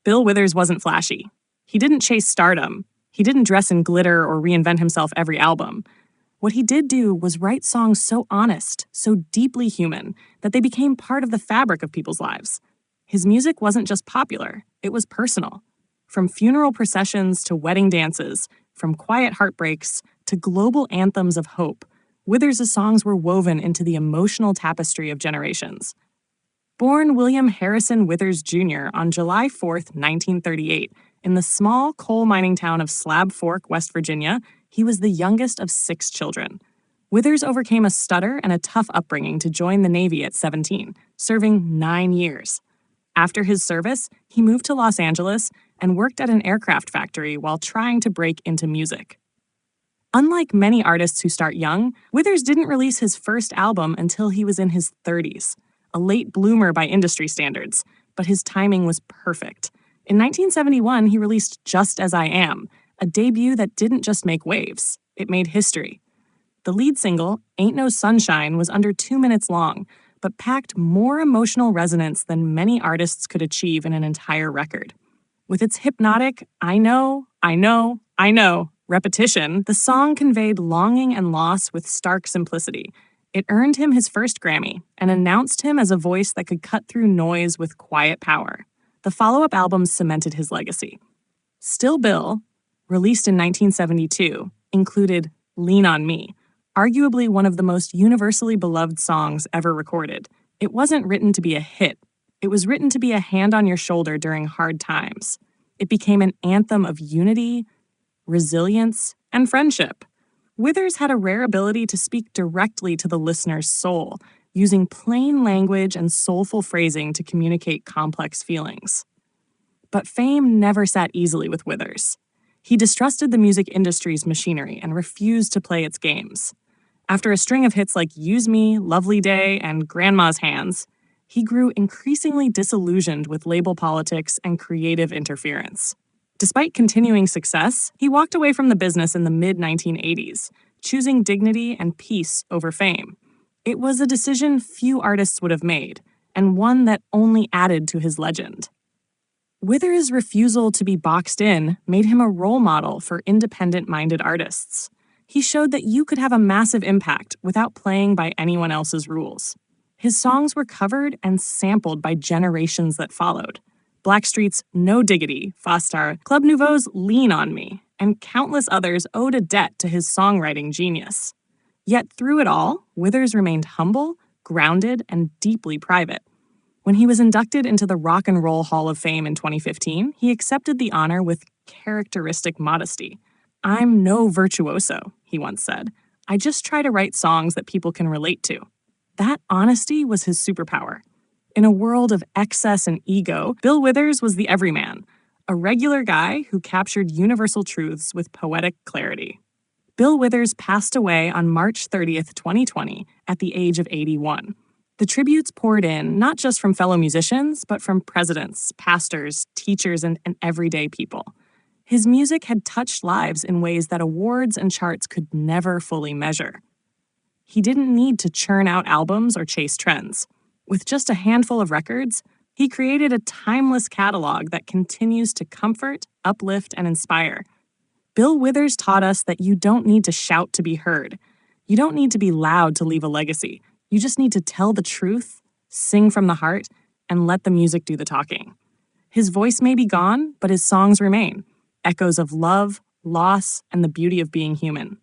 Bill Withers wasn't flashy. He didn't chase stardom. He didn't dress in glitter or reinvent himself every album. What he did do was write songs so honest, so deeply human, that they became part of the fabric of people's lives. His music wasn't just popular, it was personal. From funeral processions to wedding dances, from quiet heartbreaks to global anthems of hope, Withers' songs were woven into the emotional tapestry of generations. Born William Harrison Withers Jr. on July 4, 1938, in the small coal mining town of Slab Fork, West Virginia, he was the youngest of 6 children. Withers overcame a stutter and a tough upbringing to join the Navy at 17, serving 9 years. After his service, he moved to Los Angeles and worked at an aircraft factory while trying to break into music. Unlike many artists who start young, Withers didn't release his first album until he was in his 30s, a late bloomer by industry standards, but his timing was perfect. In 1971, he released Just As I Am, a debut that didn't just make waves, it made history. The lead single, Ain't No Sunshine, was under 2 minutes long, but packed more emotional resonance than many artists could achieve in an entire record. With its hypnotic, I know, repetition, the song conveyed longing and loss with stark simplicity. It earned him his first Grammy and announced him as a voice that could cut through noise with quiet power. The follow-up albums cemented his legacy. Still Bill, released in 1972, included Lean on Me, arguably one of the most universally beloved songs ever recorded. It wasn't written to be a hit. It was written to be a hand on your shoulder during hard times. It became an anthem of unity, resilience, and friendship. Withers had a rare ability to speak directly to the listener's soul, using plain language and soulful phrasing to communicate complex feelings. But fame never sat easily with Withers. He distrusted the music industry's machinery and refused to play its games. After a string of hits like Use Me, Lovely Day, and Grandma's Hands, he grew increasingly disillusioned with label politics and creative interference. Despite continuing success, he walked away from the business in the mid-1980s, choosing dignity and peace over fame. It was a decision few artists would have made, and one that only added to his legend. Withers' refusal to be boxed in made him a role model for independent-minded artists. He showed that you could have a massive impact without playing by anyone else's rules. His songs were covered and sampled by generations that followed. Blackstreet's No Diggity, Fostar, Club Nouveau's Lean on Me, and countless others owed a debt to his songwriting genius. Yet through it all, Withers remained humble, grounded, and deeply private. When he was inducted into the Rock and Roll Hall of Fame in 2015, he accepted the honor with characteristic modesty. "I'm no virtuoso," he once said. "I just try to write songs that people can relate to." That honesty was his superpower. In a world of excess and ego, Bill Withers was the everyman, a regular guy who captured universal truths with poetic clarity. Bill Withers passed away on March 30th, 2020, at the age of 81. The tributes poured in not just from fellow musicians, but from presidents, pastors, teachers, and everyday people. His music had touched lives in ways that awards and charts could never fully measure. He didn't need to churn out albums or chase trends. With just a handful of records, he created a timeless catalog that continues to comfort, uplift, and inspire. Bill Withers taught us that you don't need to shout to be heard. You don't need to be loud to leave a legacy. You just need to tell the truth, sing from the heart, and let the music do the talking. His voice may be gone, but his songs remain, echoes of love, loss, and the beauty of being human.